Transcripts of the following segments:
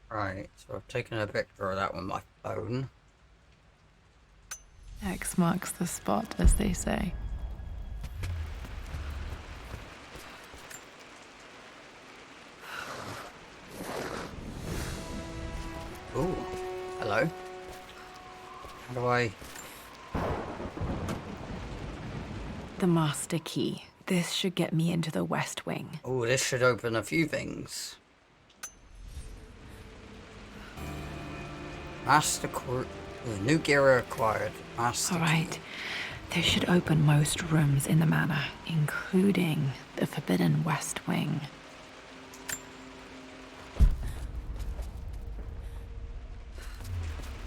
Right, so I've taken a picture of that with my phone. X marks the spot, as they say. Ooh, hello. How do I... The master key. This should get me into the West Wing. Oh, this should open a few things. New gear acquired. Master All key. right. This should open most rooms in the manor, including the forbidden West Wing.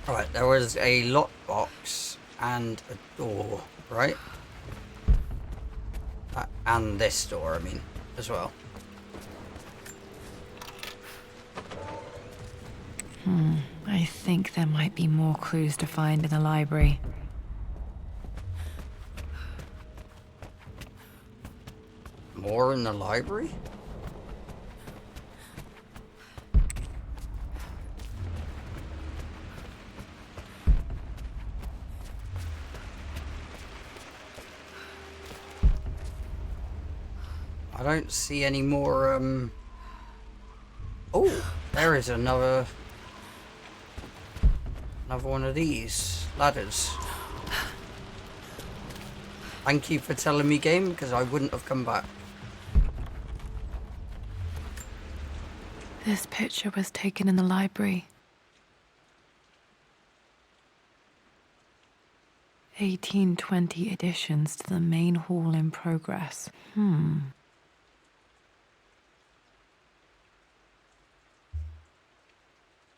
Alright, there was a lockbox and a door, right? And this door, I mean, as well. I think there might be more clues to find in the library. More in the library? I don't see any more, Oh, there is another one of these ladders. Thank you for telling me, game, because I wouldn't have come back. This picture was taken in the library. 1820 additions to the main hall in progress.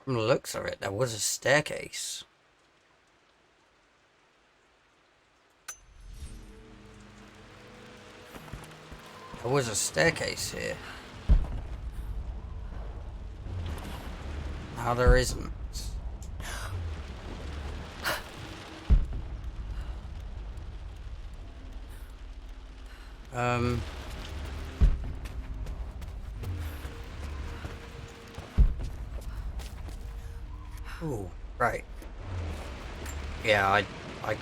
From the looks of it, there was a staircase. There was a staircase here. Now there isn't. Oh, right. Yeah, I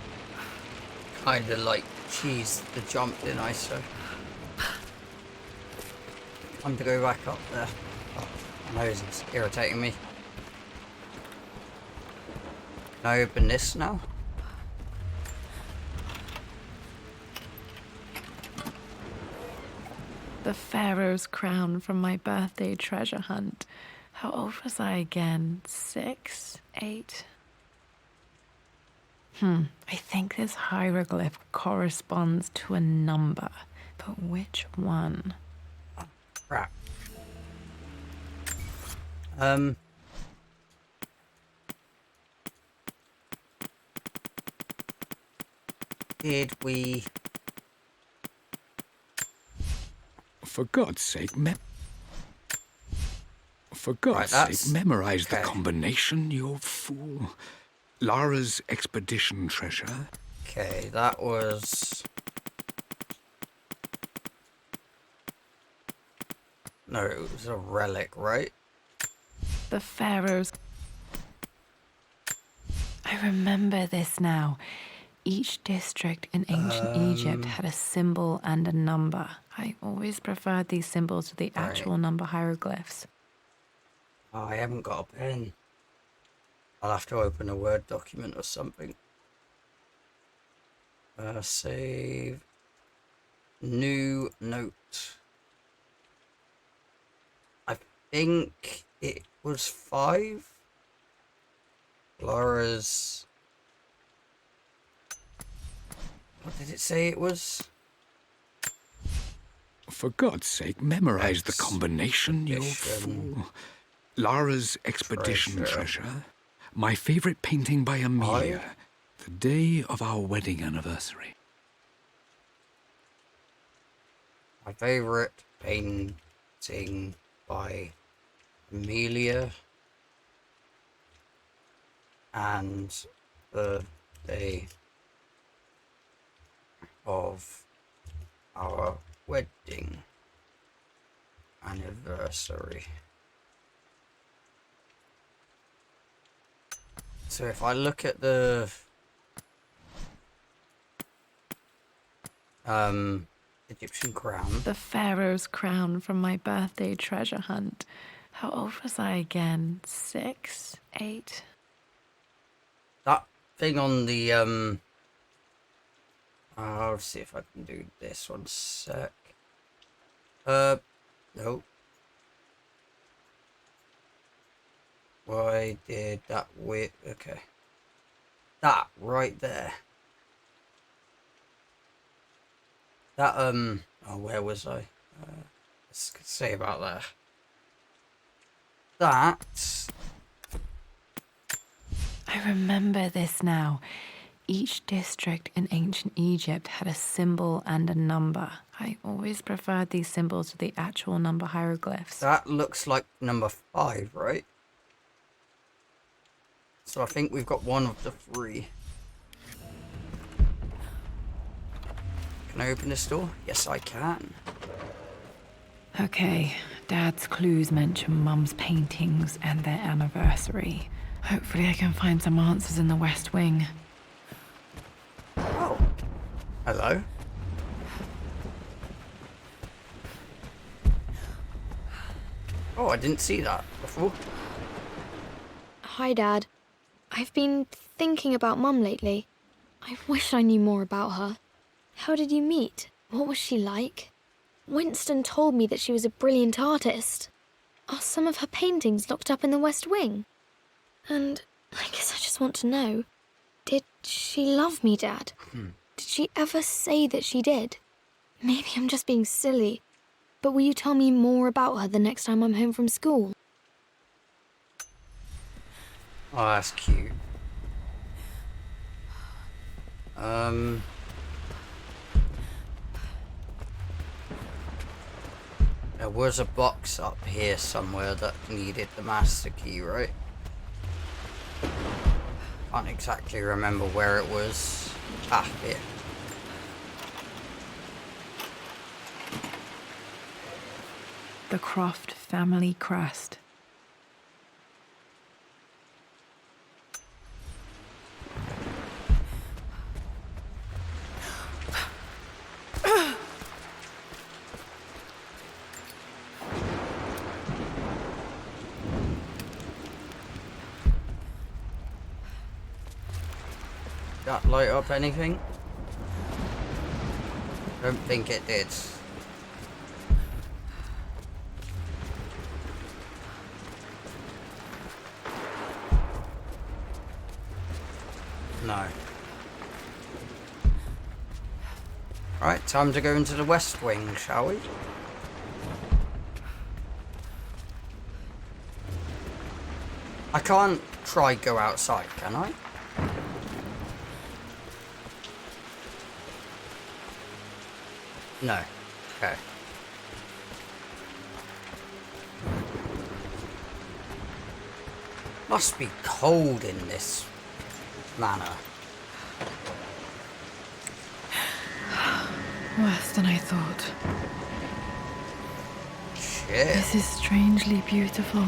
kind of like cheesed the jump, didn't I? So time to go back up there. Oh, my nose is irritating me. Can I open this now? The Pharaoh's crown from my birthday treasure hunt. How old was I again? 6? 8? I think this hieroglyph corresponds to a number. But which one? Oh, crap. Did we... For God's sake, that's... memorize the okay. combination, you fool. Lara's expedition treasure. Okay, that was... No, it was a relic, right? The Pharaoh's... I remember this now. Each district in ancient Egypt had a symbol and a number. I always preferred these symbols to the actual number hieroglyphs. Oh, I haven't got a pen. I'll have to open a Word document or something. Save. New note. I think it was 5. Laura's... What did it say it was? For God's sake, memorize the combination, you fool. Lara's expedition treasure. My favorite painting by Amelia. The day of our wedding anniversary. My favorite painting by Amelia. And the day of our wedding anniversary. So if I look at the Egyptian crown. The pharaoh's crown from my birthday treasure hunt. How old was I again? 6, 8? That thing on the I'll see if I can do this one sec. Nope. Why did that okay. That right there. That oh, where was I? Let's say about that. That. I remember this now. Each district in ancient Egypt had a symbol and a number. I always preferred these symbols to the actual number hieroglyphs. That looks like number 5, right? So I think we've got one of the 3. Can I open this door? Yes, I can. Okay, Dad's clues mention Mum's paintings and their anniversary. Hopefully I can find some answers in the West Wing. Oh. Hello. Oh, I didn't see that before. Hi, Dad. I've been thinking about Mum lately. I wish I knew more about her. How did you meet? What was she like? Winston told me that she was a brilliant artist. Are some of her paintings locked up in the West Wing? And I guess I just want to know, did she love me, Dad? Did she ever say that she did? Maybe I'm just being silly, but will you tell me more about her the next time I'm home from school? Oh, that's cute. There was a box up here somewhere that needed the master key, right? Can't exactly remember where it was. Ah, here. The Croft family crest. That light up anything? Don't think it did. No. Right, time to go into the West Wing, shall we? I can't try go outside, can I? No. Okay. Must be cold in this manor. Worse than I thought. Shit. This is strangely beautiful.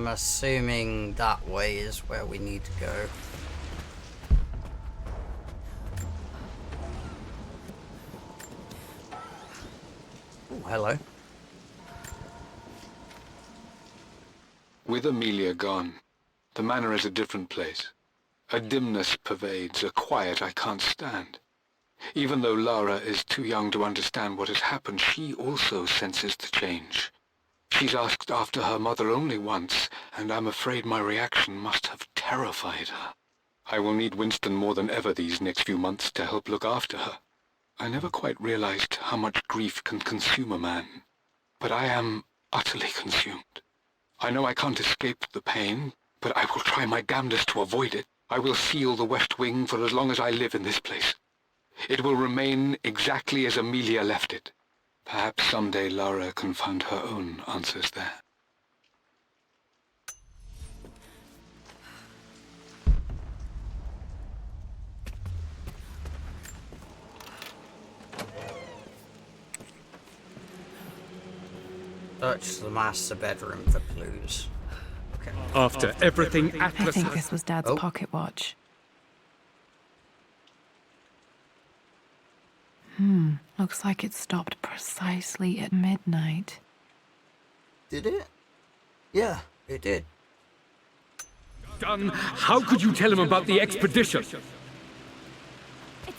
Assuming that way is where we need to go. Oh, hello. With Amelia gone, the manor is a different place. A dimness pervades, a quiet I can't stand. Even though Lara is too young to understand what has happened, she also senses the change. She's asked after her mother only once, and I'm afraid my reaction must have terrified her. I will need Winston more than ever these next few months to help look after her. I never quite realized how much grief can consume a man, but I am utterly consumed. I know I can't escape the pain, but I will try my damnedest to avoid it. I will seal the West Wing for as long as I live in this place. It will remain exactly as Amelia left it. Perhaps someday Lara can find her own answers there. Search the master bedroom for clues. Okay. After everything I Atlas think has... this was Dad's Oh. pocket watch. Looks like it stopped precisely at midnight. Did it? Yeah, it did. done, how could you tell him about the expedition?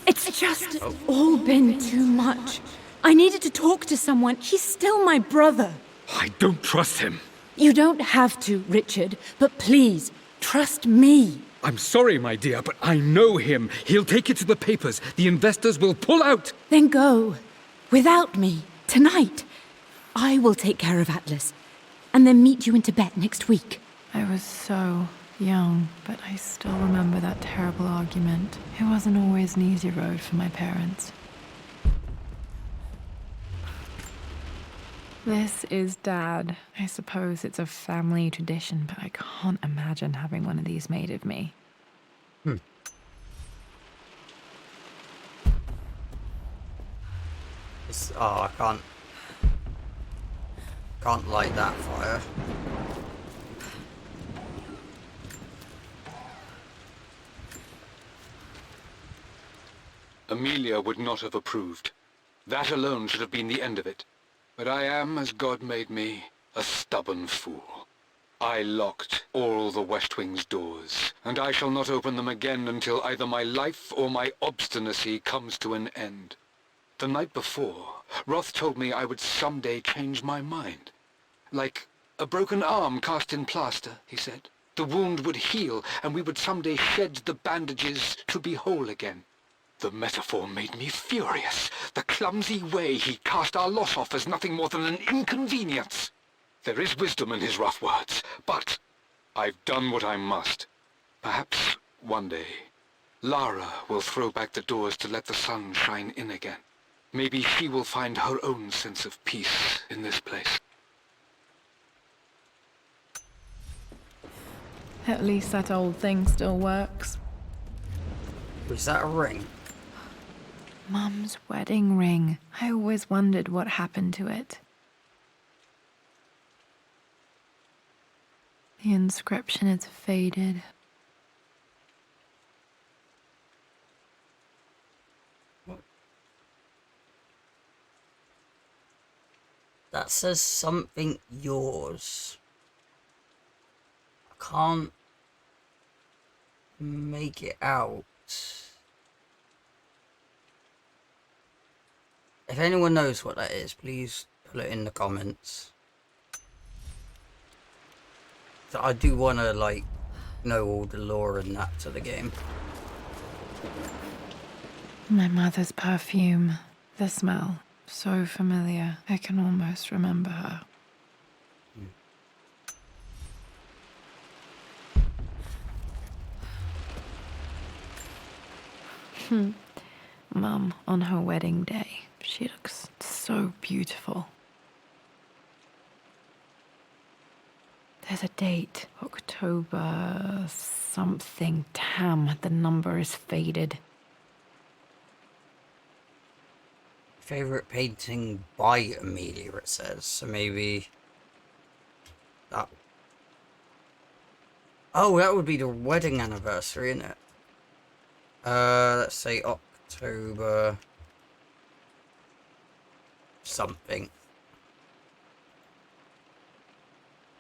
It's just all been too much. I needed to talk to someone. He's still my brother. I don't trust him. You don't have to, Richard, but please, trust me. I'm sorry, my dear, but I know him. He'll take it to the papers. The investors will pull out. Then go. Without me. Tonight. I will take care of Atlas. And then meet you in Tibet next week. I was so young, but I still remember that terrible argument. It wasn't always an easy road for my parents. This is Dad. I suppose it's a family tradition, but I can't imagine having one of these made of me. I can't light that fire. Amelia would not have approved. That alone should have been the end of it. But I am, as God made me, a stubborn fool. I locked all the West Wing's doors, and I shall not open them again until either my life or my obstinacy comes to an end. The night before, Roth told me I would someday change my mind. Like a broken arm cast in plaster, he said. The wound would heal, and we would someday shed the bandages to be whole again. The metaphor made me furious. The clumsy way he cast our loss off as nothing more than an inconvenience. There is wisdom in his rough words, but I've done what I must. Perhaps one day, Lara will throw back the doors to let the sun shine in again. Maybe she will find her own sense of peace in this place. At least that old thing still works. Was that a ring? Mum's wedding ring. I always wondered what happened to it. The inscription is faded. That says something yours. I can't make it out. If anyone knows what that is, please put it in the comments. So I do want to, like, know all the lore and that to the game. My mother's perfume. The smell. So familiar. I can almost remember her. Mum, on her wedding day, she looks so beautiful. There's a date, October something. Damn, the number is faded. Favorite painting by Amelia, it says. So maybe that. Oh, that would be the wedding anniversary, isn't it? Let's say October something.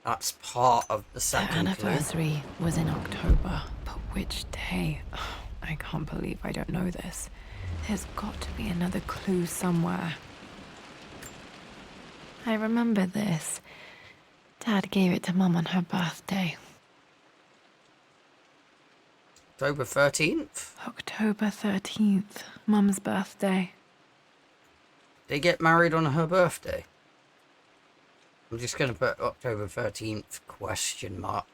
That's part of the The second clue. anniversary was in October, but which day? I can't believe I don't know this. There's got to be another clue somewhere. I remember this. Dad gave it to Mum on her birthday. October 13th? October 13th, Mum's birthday. They get married on her birthday. I'm just going to put October 13th question mark.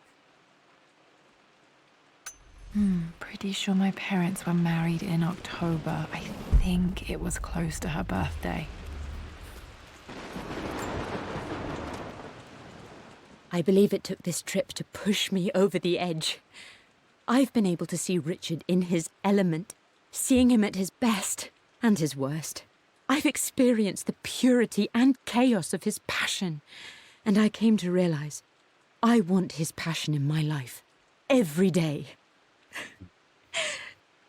Pretty sure my parents were married in October. I think it was close to her birthday. I believe it took this trip to push me over the edge. I've been able to see Richard in his element, seeing him at his best and his worst. I've experienced the purity and chaos of his passion. and I came to realize I want his passion in my life every day.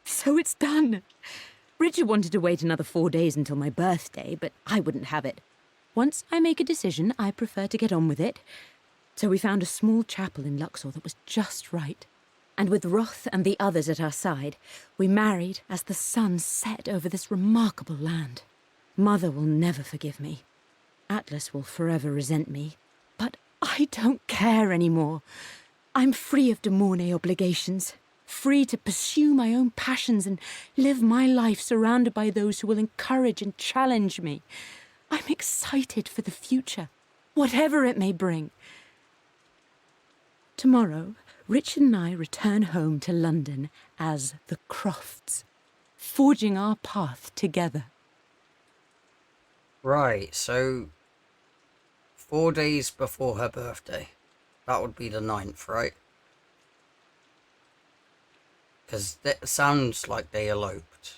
So it's done. Richard wanted to wait another 4 days until my birthday, but I wouldn't have it. Once I make a decision, I prefer to get on with it. So we found a small chapel in Luxor that was just right. And with Roth and the others at our side, we married as the sun set over this remarkable land. Mother will never forgive me. Atlas will forever resent me. But I don't care anymore. I'm free of de Mornay obligations, free to pursue my own passions and live my life surrounded by those who will encourage and challenge me. I'm excited for the future, whatever it may bring. Tomorrow, Richard and I return home to London as the Crofts, forging our path together. Right, so 4 days before her birthday. That would be the 9th, right? Because that sounds like they eloped.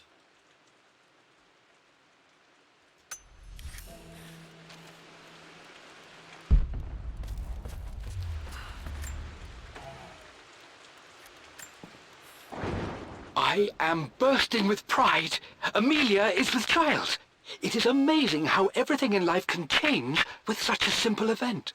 I am bursting with pride. Amelia is with child. It is amazing how everything in life can change with such a simple event.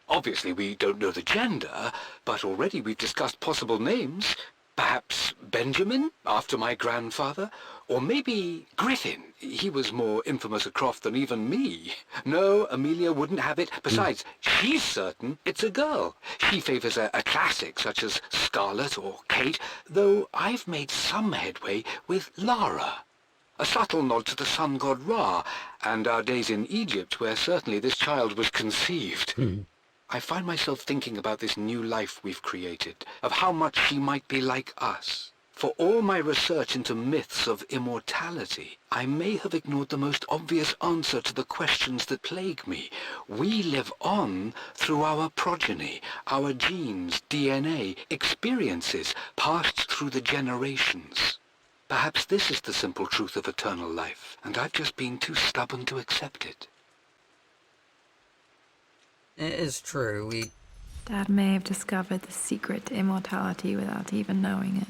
Obviously, we don't know the gender, but already we've discussed possible names. Perhaps Benjamin, after my grandfather? Or maybe Griffin. He was more infamous a Croft than even me. No, Amelia wouldn't have it. Besides, she's certain it's a girl. She favours a classic such as Scarlet or Kate, though I've made some headway with Lara. A subtle nod to the sun god Ra, and our days in Egypt, where certainly this child was conceived. I find myself thinking about this new life we've created, of how much she might be like us. For all my research into myths of immortality, I may have ignored the most obvious answer to the questions that plague me. We live on through our progeny, our genes, DNA, experiences passed through the generations. Perhaps this is the simple truth of eternal life, and I've just been too stubborn to accept it. It is true, Dad may have discovered the secret to immortality without even knowing it.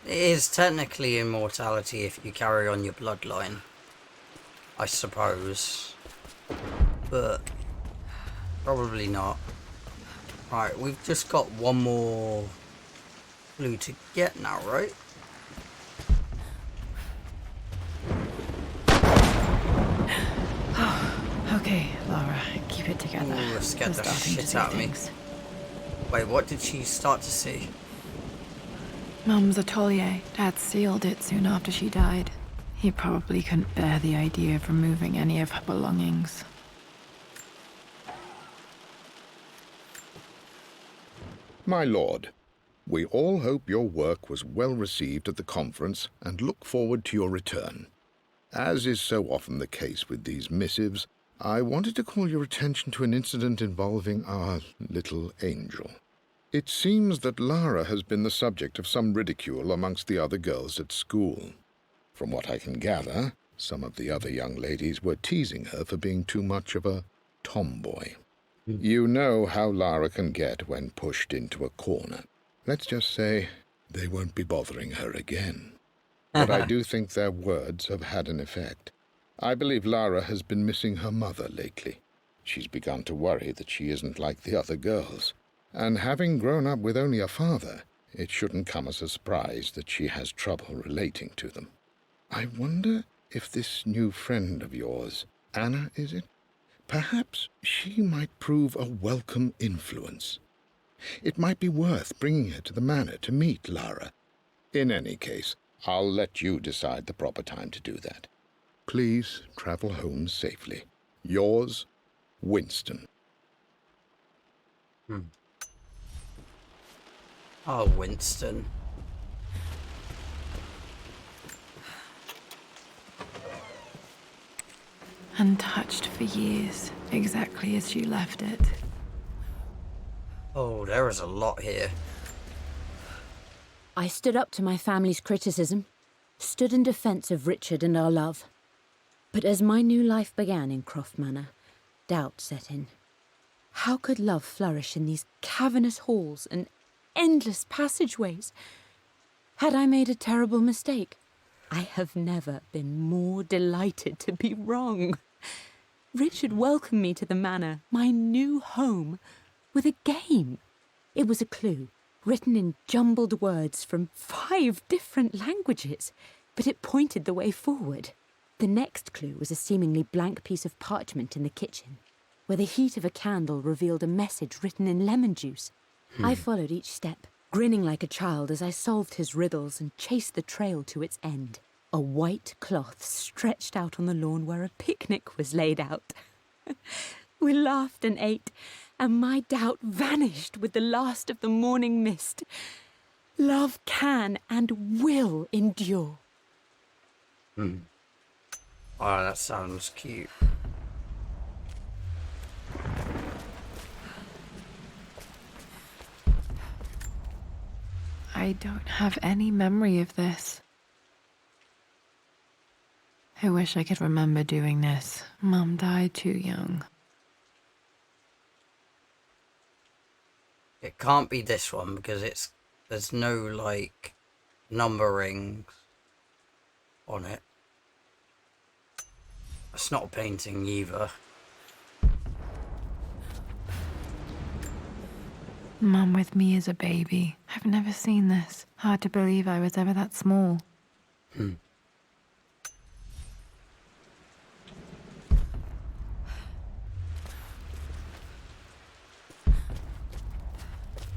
it is technically immortality if you carry on your bloodline, I suppose. But probably not. Right, we've just got one more clue to get now, right? Okay, Laura, keep it together. Ooh, that scared We're the starting to shit see out of me. things. Wait, what did she start to see? Mum's atelier. Dad sealed it soon after she died. He probably couldn't bear the idea of removing any of her belongings. My lord, we all hope your work was well received at the conference and look forward to your return. As is so often the case with these missives, I wanted to call your attention to an incident involving our little angel. It seems that Lara has been the subject of some ridicule amongst the other girls at school. From what I can gather, some of the other young ladies were teasing her for being too much of a tomboy. You know how Lara can get when pushed into a corner. Let's just say they won't be bothering her again. But I do think their words have had an effect. I believe Lara has been missing her mother lately. She's begun to worry that she isn't like the other girls. And having grown up with only a father, it shouldn't come as a surprise that she has trouble relating to them. I wonder if this new friend of yours, Anna, is it? Perhaps she might prove a welcome influence. It might be worth bringing her to the manor to meet Lara. In any case, I'll let you decide the proper time to do that. Please travel home safely. Yours, Winston. Oh, Winston. Untouched for years, exactly as she left it. Oh, there is a lot here. I stood up to my family's criticism, stood in defense of Richard and our love. But as my new life began in Croft Manor, doubt set in. How could love flourish in these cavernous halls and endless passageways? Had I made a terrible mistake? I have never been more delighted to be wrong. Richard welcomed me to the manor, my new home, with a game. It was a clue, written in jumbled words from 5 different languages, but it pointed the way forward. The next clue was a seemingly blank piece of parchment in the kitchen, where the heat of a candle revealed a message written in lemon juice. I followed each step, grinning like a child as I solved his riddles and chased the trail to its end. A white cloth stretched out on the lawn where a picnic was laid out. We laughed and ate, and my doubt vanished with the last of the morning mist. Love can and will endure. Oh, that sounds cute. I don't have any memory of this. I wish I could remember doing this. Mum died too young. It can't be this one because there's no like numbering on it. It's not a painting either. Mum with me as a baby. I've never seen this. Hard to believe I was ever that small.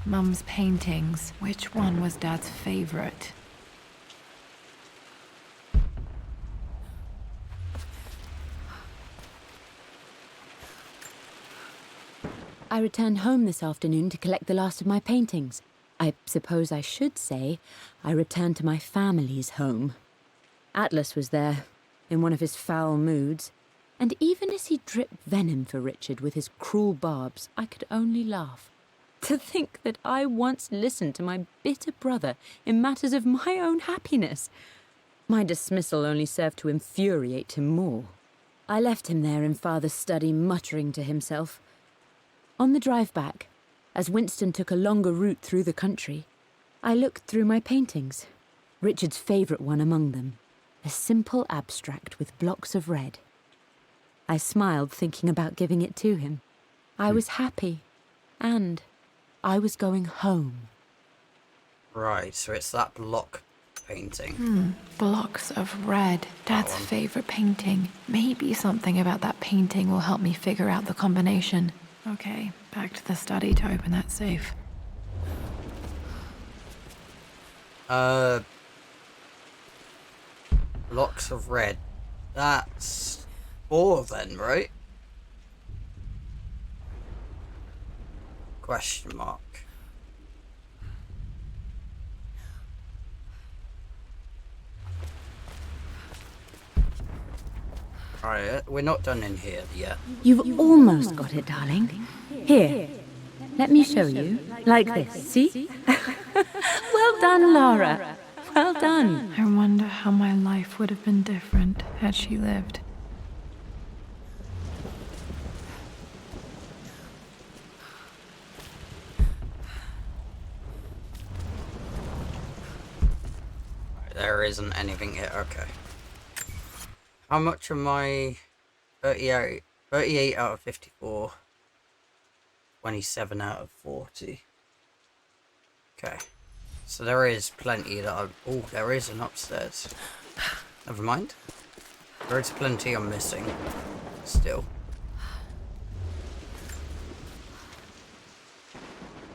Mum's paintings. Which one was Dad's favorite? I returned home this afternoon to collect the last of my paintings. I suppose I should say I returned to my family's home. Atlas was there, in one of his foul moods, and even as he dripped venom for Richard with his cruel barbs, I could only laugh. To think that I once listened to my bitter brother in matters of my own happiness. My dismissal only served to infuriate him more. I left him there in Father's study, muttering to himself. On the drive back, as Winston took a longer route through the country, I looked through my paintings, Richard's favourite one among them, a simple abstract with blocks of red. I smiled, thinking about giving it to him. I was happy, and I was going home. Right, so it's that block painting. Blocks of red. Dad's favourite painting. Maybe something about that painting will help me figure out the combination. Okay, back to the study to open that safe. Blocks of red. That's 4 then, right? Question mark. Alright, we're not done in here yet. You've almost got it, darling. Here, let me show you. Like this, see? Well done, Lara. Well done. I wonder how my life would have been different had she lived. There isn't anything here, okay. How much am I? 38. 38 out of 54. 27 out of 40. Okay. So there is plenty that I'm... Oh, there is an upstairs. Never mind. There is plenty I'm missing. Still.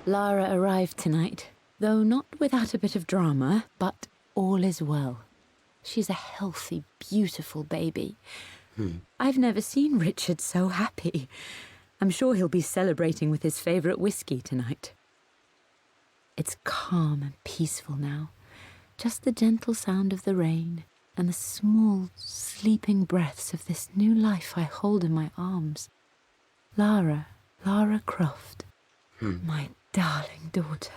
Lara arrived tonight, though not without a bit of drama, but all is well. She's a healthy, beautiful baby. I've never seen Richard so happy. I'm sure he'll be celebrating with his favourite whiskey tonight. It's calm and peaceful now. Just the gentle sound of the rain and the small, sleeping breaths of this new life I hold in my arms. Lara Croft, my darling daughter.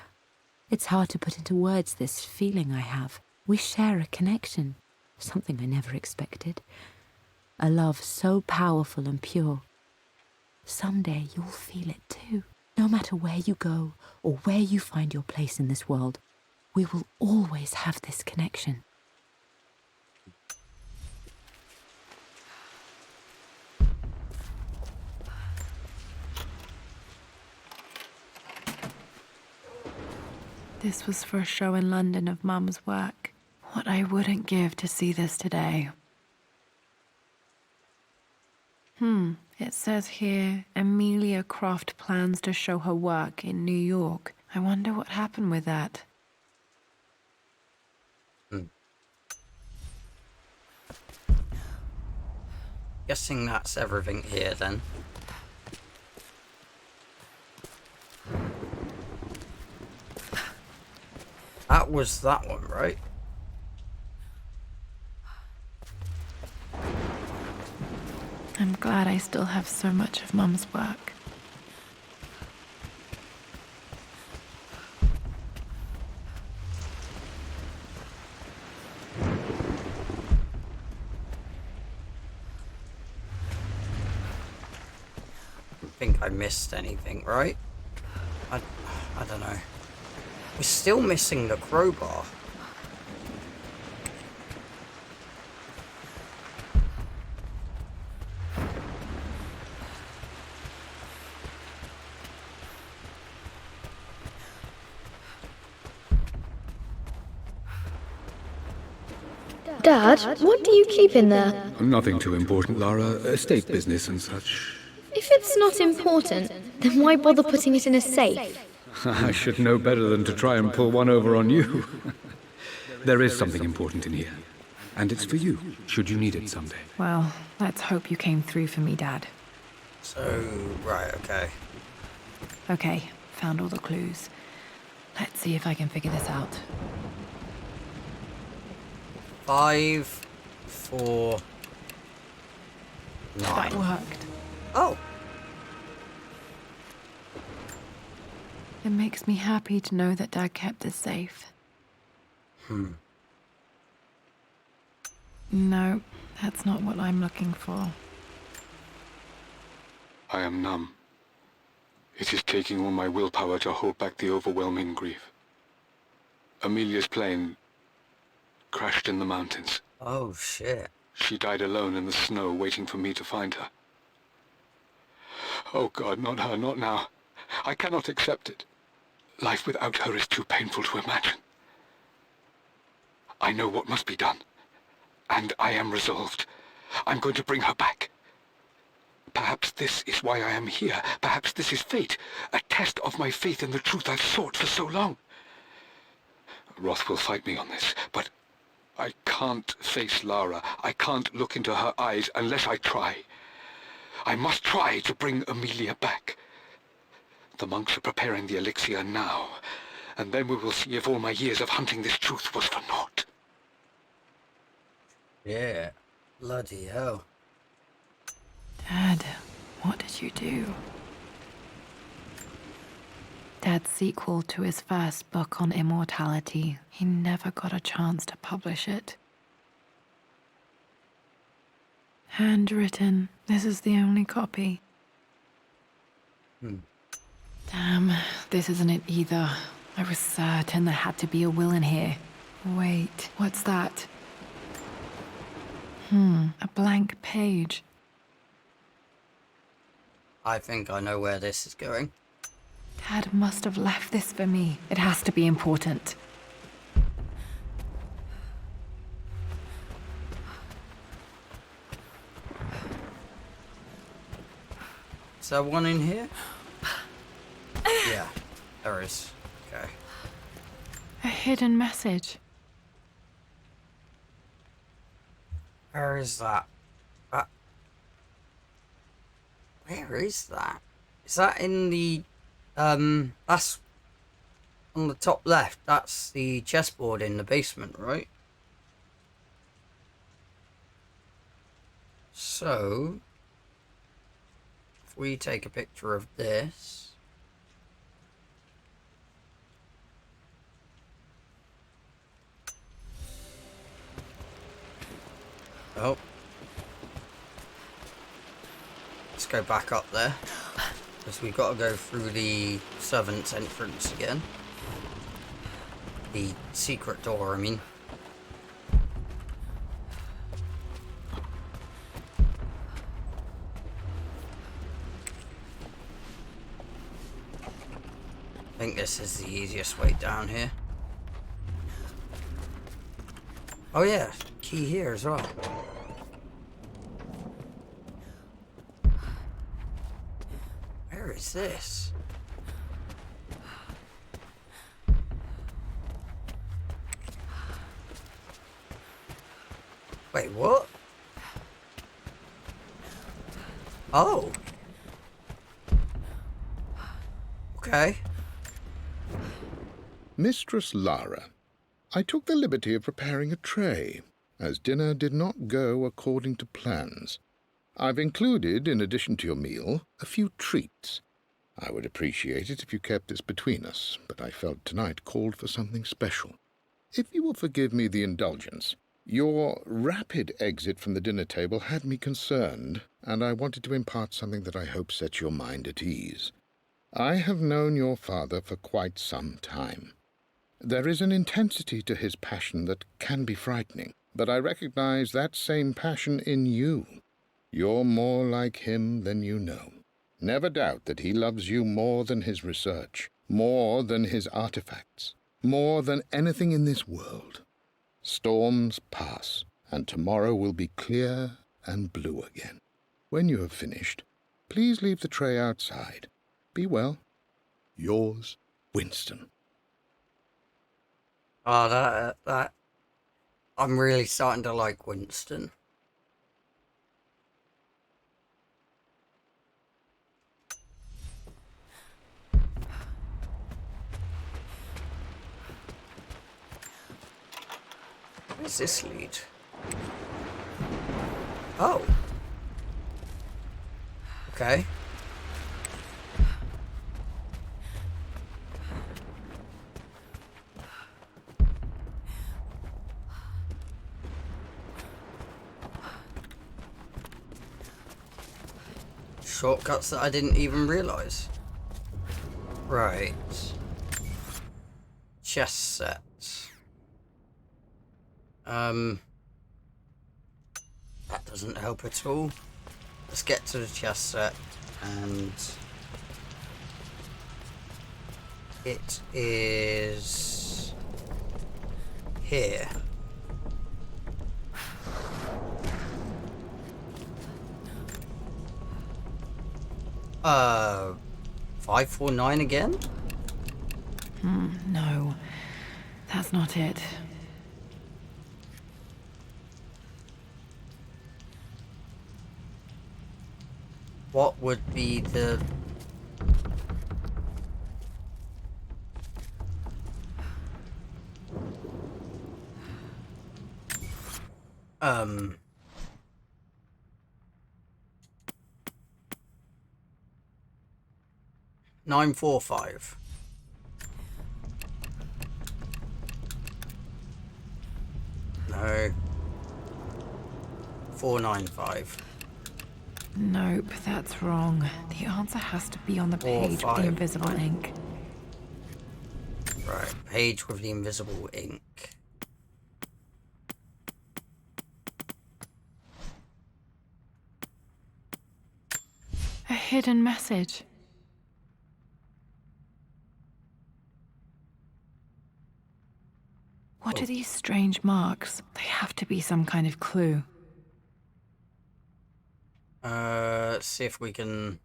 It's hard to put into words this feeling I have. We share a connection, something I never expected. A love so powerful and pure, someday you'll feel it too. No matter where you go or where you find your place in this world, we will always have this connection. This was for a show in London of Mum's work. What I wouldn't give to see this today. It says here, Amelia Croft plans to show her work in New York. I wonder what happened with that. Guessing that's everything here then. That was that one, right? I'm glad I still have so much of Mum's work. I think I missed anything, right? I don't know. We're still missing the crowbar. Dad, what do you keep in there? Nothing too important, Lara. Estate business and such. If it's not important, then why bother putting it in a safe? I should know better than to try and pull one over on you. There is something important in here. And it's for you, should you need it someday. Well, let's hope you came through for me, Dad. So, right, okay. Okay, found all the clues. Let's see if I can figure this out. 5, 4, 9. That worked. Oh, It makes me happy to know that Dad kept this safe. No, that's not what I'm looking for. I am numb. It is taking all my willpower to hold back the overwhelming grief. Amelia's plane crashed in the mountains. oh shit. She died alone in the snow, waiting for me to find her. Oh God, not her, not now. I cannot accept it. Life without her is too painful to imagine. I know what must be done, and I am resolved. I'm going to bring her back. Perhaps this is why I am here. Perhaps this is fate, a test of my faith in the truth I've sought for so long. Roth will fight me on this, but I can't face Lara. I can't look into her eyes unless I try. I must try to bring Amelia back. The monks are preparing the elixir now, and then we will see if all my years of hunting this truth was for naught. Yeah. Bloody hell. Dad, what did you do? Dad's sequel to his first book on immortality. He never got a chance to publish it. Handwritten. This is the only copy. Damn, this isn't it either. I was certain there had to be a will in here. Wait, what's that? A blank page. I think I know where this is going. Dad must have left this for me. It has to be important. Is there one in here? Yeah, there is. Okay. A hidden message. Where is that? Where is that? Is that in the... that's on the top left. That's the chessboard in the basement, right? So, if we take a picture of this... Oh. Let's go back up there. Because we've got to go through the servants' entrance again. The secret door, I mean. I think this is the easiest way down here. Oh yeah, key here as well. Where is this? Wait, what? Oh. Okay. Mistress Lara, I took the liberty of preparing a tray, as dinner did not go according to plans. I've included, in addition to your meal, a few treats. I would appreciate it if you kept this between us, but I felt tonight called for something special. If you will forgive me the indulgence, your rapid exit from the dinner table had me concerned, and I wanted to impart something that I hope sets your mind at ease. I have known your father for quite some time. There is an intensity to his passion that can be frightening, but I recognize that same passion in you. You're more like him than you know. Never doubt that he loves you more than his research, more than his artifacts, more than anything in this world. Storms pass, and tomorrow will be clear and blue again. When you have finished, please leave the tray outside. Be well. Yours, Winston. Oh, that... I'm really starting to like Winston. Where's this lead? Oh. Okay. Shortcuts that I didn't even realise. Right. Chess set. That doesn't help at all. Let's get to the chess set, and it is here. Uh, 549 again? No, that's not it. What would be the... $945. No. 495. Nope, that's wrong. The answer has to be on the page with the invisible ink. Right, page with the invisible ink. A hidden message. What are these strange marks? They have to be some kind of clue. Let's see if we can...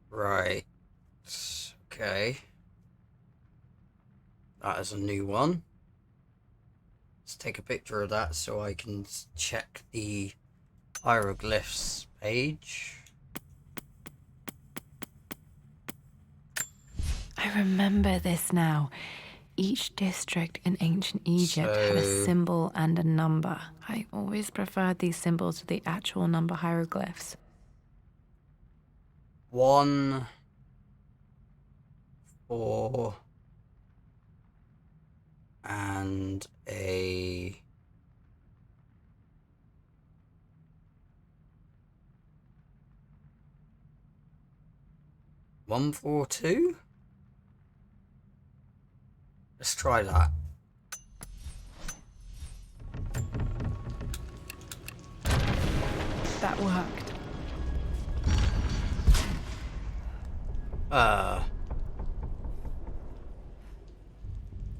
Right. Okay. That is a new one. Let's take a picture of that so I can check the hieroglyphs page. I remember this now. Each district in ancient Egypt had a symbol and a number. I always preferred these symbols to the actual number hieroglyphs. 1, 4, and a... $142? Let's try that. That worked.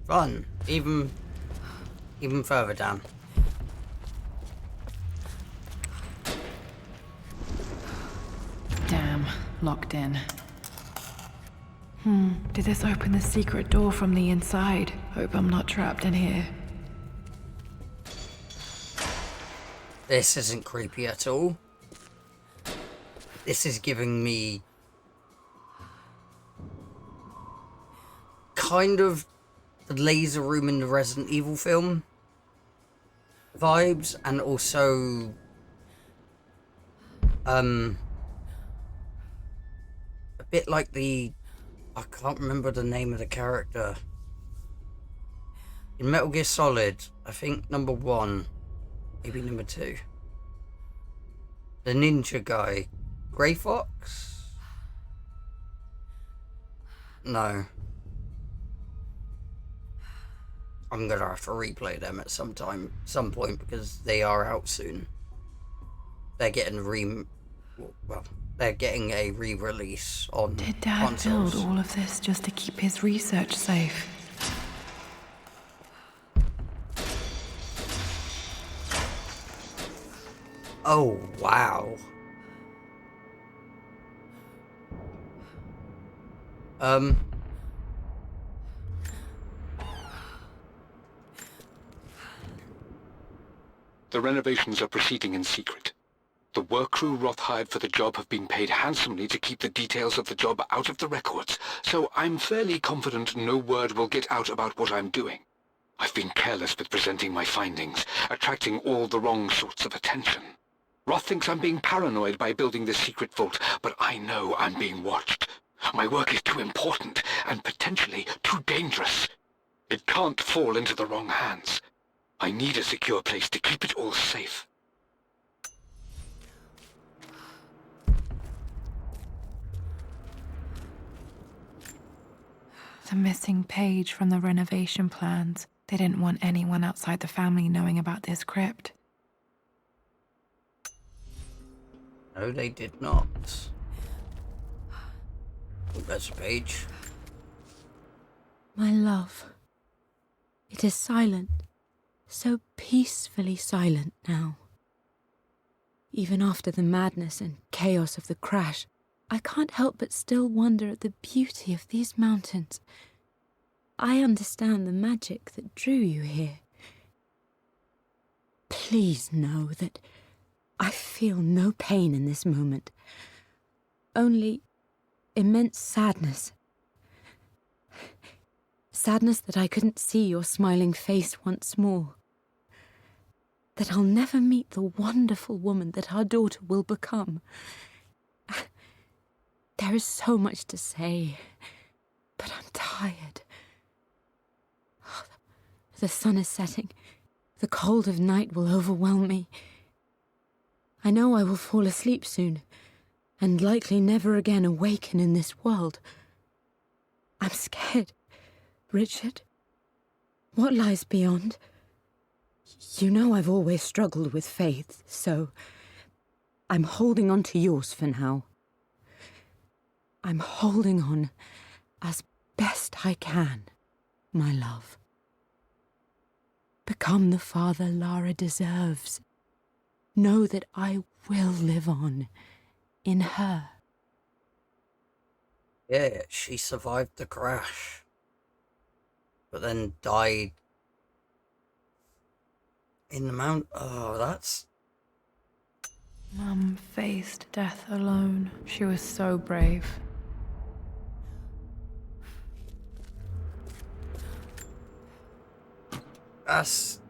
Fun. Even further down. Damn, locked in. Did this open the secret door from the inside? Hope I'm not trapped in here. This isn't creepy at all. This is giving me kind of the laser room in the Resident Evil film vibes, and also a bit like the... I can't remember the name of the character. In Metal Gear Solid, I think number 1, maybe number 2. The ninja guy. Grey Fox? No. I'm gonna have to replay them at some point, because they are out soon. They're getting they're getting a re-release on Did Dad consoles. build all of this just to keep his research safe? Oh, wow. The renovations are proceeding in secret. The work crew Roth hired for the job have been paid handsomely to keep the details of the job out of the records, so I'm fairly confident no word will get out about what I'm doing. I've been careless with presenting my findings, attracting all the wrong sorts of attention. Roth thinks I'm being paranoid by building this secret vault, but I know I'm being watched. My work is too important, and potentially too dangerous. It can't fall into the wrong hands. I need a secure place to keep it all safe. The missing page from the renovation plans. They didn't want anyone outside the family knowing about this crypt. No, they did not. Oh, that's a page. My love, it is silent, so peacefully silent now. Even after the madness and chaos of the crash, I can't help but still wonder at the beauty of these mountains. I understand the magic that drew you here. Please know that I feel no pain in this moment, only immense sadness. Sadness that I couldn't see your smiling face once more. That I'll never meet the wonderful woman that our daughter will become. There is so much to say, but I'm tired. The sun is setting. The cold of night will overwhelm me. I know I will fall asleep soon, and likely never again awaken in this world. I'm scared. Richard, what lies beyond? You know I've always struggled with faith, so I'm holding on to yours for now. I'm holding on as best I can, my love. Become the father Lara deserves. Know that I will live on in her. Yeah, she survived the crash, but then died in the mount. Oh, that's... Mum faced death alone. She was so brave. That's...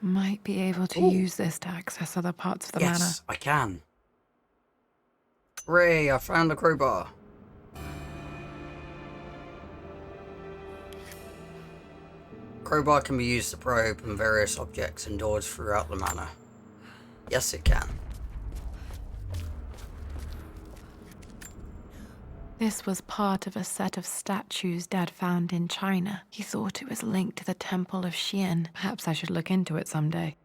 Might be able to Ooh. use this to access other parts of the manor. Yes, I can. Hooray, I found the crowbar. crowbar can be used to pry open various objects and doors throughout the manor. Yes, it can. This was part of a set of statues Dad found in China. He thought it was linked to the Temple of Xian. Perhaps I should look into it someday.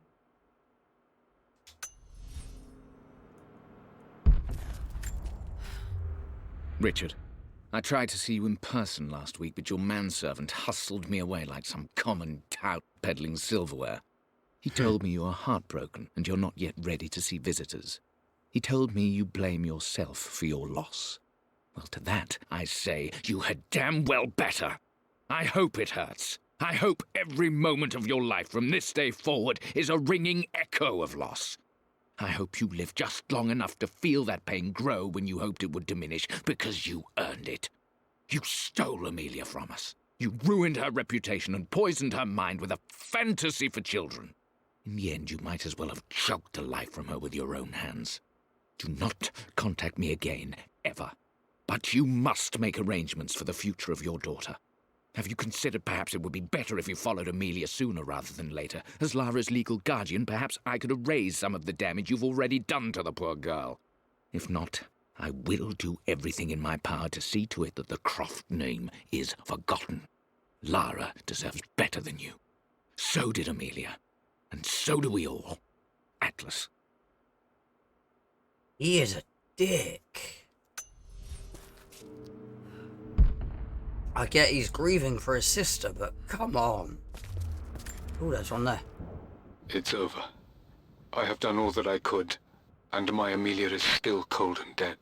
Richard, I tried to see you in person last week, but your manservant hustled me away like some common tout peddling silverware. He told me you are heartbroken and you're not yet ready to see visitors. He told me you blame yourself for your loss. Well, to that, I say, you had damn well better. I hope it hurts. I hope every moment of your life from this day forward is a ringing echo of loss. I hope you live just long enough to feel that pain grow when you hoped it would diminish, because you earned it. You stole Amelia from us. You ruined her reputation and poisoned her mind with a fantasy for children. In the end, you might as well have choked the life from her with your own hands. Do not contact me again, ever. But you must make arrangements for the future of your daughter. Have you considered perhaps it would be better if you followed Amelia sooner rather than later? As Lara's legal guardian, perhaps I could erase some of the damage you've already done to the poor girl. If not, I will do everything in my power to see to it that the Croft name is forgotten. Lara deserves better than you. So did Amelia. And so do we all. Atlas. He is a dick. I get he's grieving for his sister, but come on. Oh, there's one there. It's over. I have done all that I could, and my Amelia is still cold and dead.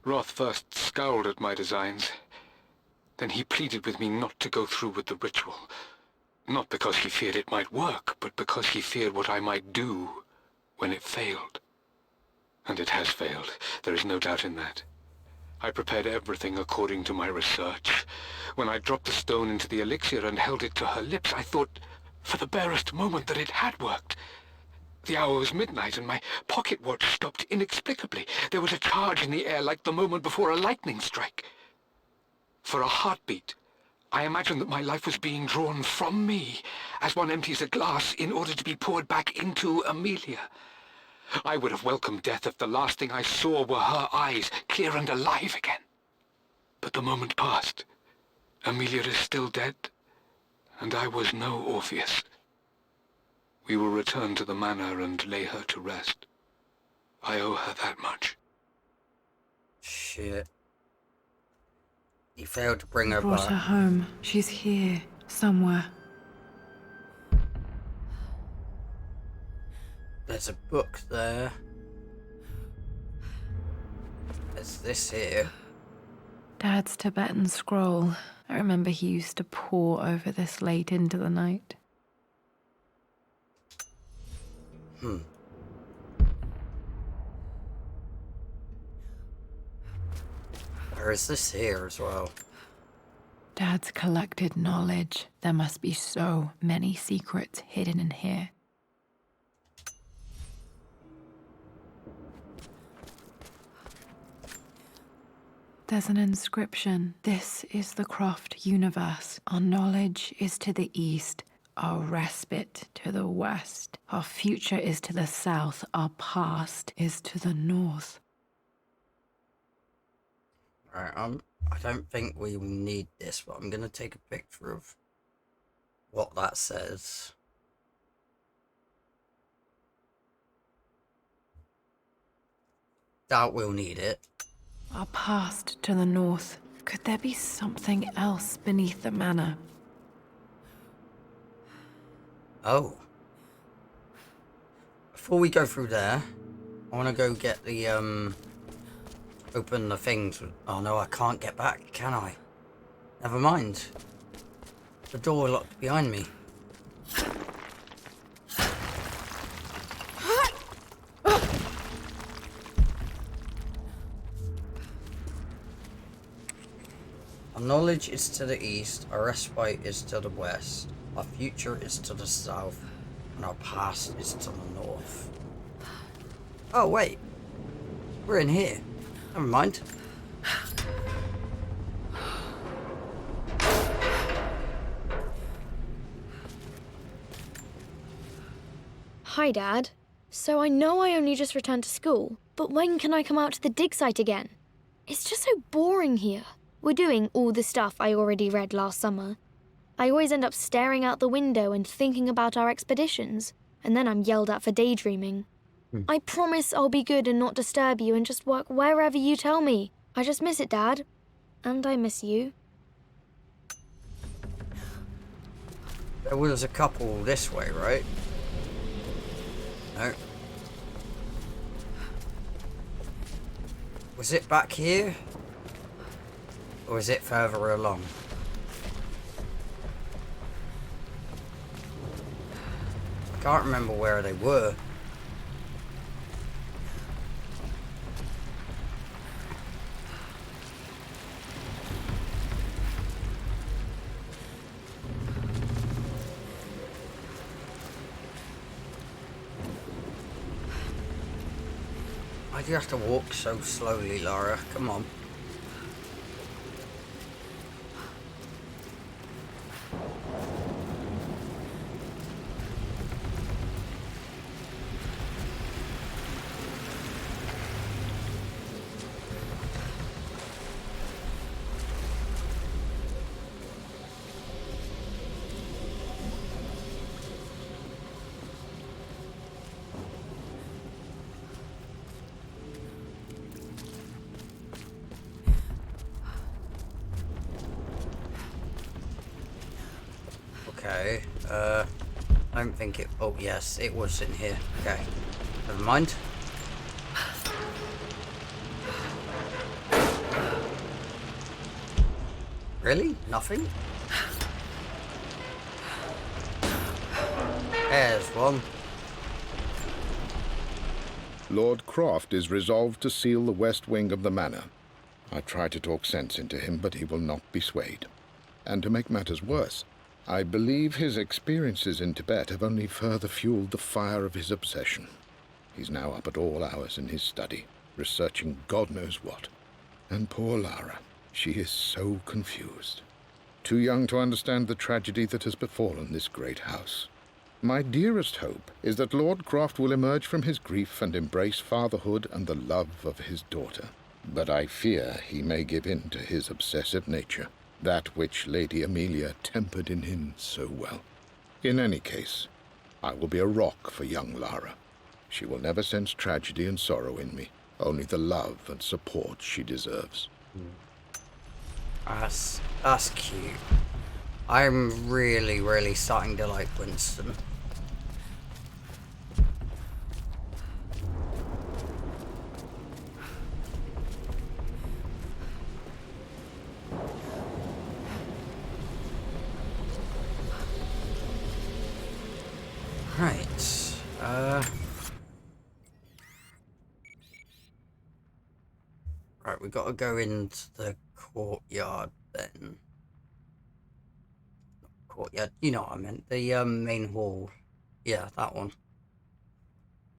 Roth first scowled at my designs. Then he pleaded with me not to go through with the ritual. Not because he feared it might work, but because he feared what I might do when it failed. And it has failed. There is no doubt in that. I prepared everything according to my research. When I dropped the stone into the elixir and held it to her lips, I thought for the barest moment that it had worked. The hour was midnight and my pocket watch stopped inexplicably. There was a charge in the air like the moment before a lightning strike. For a heartbeat, I imagined that my life was being drawn from me as one empties a glass in order to be poured back into Amelia. I would have welcomed death if the last thing I saw were her eyes, clear and alive again. But the moment passed. Amelia is still dead, and I was no Orpheus. We will return to the manor and lay her to rest. I owe her that much. Shit. He failed to bring her Brought back. her home. She's here, somewhere. There's a book there. There's this here. Dad's Tibetan scroll. I remember he used to pore over this late into the night. There is this here as well. Dad's collected knowledge. There must be so many secrets hidden in here. There's an inscription. This is the Croft universe. Our knowledge is to the east, our respite to the west. Our future is to the south, our past is to the north. Right, I don't think we will need this, but I'm gonna take a picture of what that says. Doubt we'll need it. Our past to the north. Could there be something else beneath the manor? Oh. Before we go through there, I want to go get the, open the things. Oh no, I can't get back, can I? Never mind. The door locked behind me. Our knowledge is to the east, our respite is to the west, our future is to the south, and our past is to the north. Oh wait, we're in here. Never mind. Hi, Dad. So I know I only just returned to school, but when can I come out to the dig site again? It's just so boring here. We're doing all the stuff I already read last summer. I always end up staring out the window and thinking about our expeditions, and then I'm yelled at for daydreaming. I promise I'll be good and not disturb you and just work wherever you tell me. I just miss it, Dad. And I miss you. There was a couple this way, right? No. Was it back here? Or is it further along? I can't remember where they were. Why do you have to walk so slowly, Lara? Come on. Okay, I don't think it... Oh, yes, it was in here. Okay, never mind. Really? Nothing? There's one. Lord Croft is resolved to seal the west wing of the manor. I try to talk sense into him, but he will not be swayed. And to make matters worse, I believe his experiences in Tibet have only further fueled the fire of his obsession. He's now up at all hours in his study, researching God knows what. And poor Lara, she is so confused. Too young to understand the tragedy that has befallen this great house. My dearest hope is that Lord Croft will emerge from his grief and embrace fatherhood and the love of his daughter. But I fear he may give in to his obsessive nature, that which Lady Amelia tempered in him so well. In any case, I will be a rock for young Lara. She will never sense tragedy and sorrow in me, only the love and support she deserves. That's cute. I'm really starting to like Winston. Right, right, we gotta go into the courtyard then. Courtyard, you know what I meant, the main hall. Yeah, that one.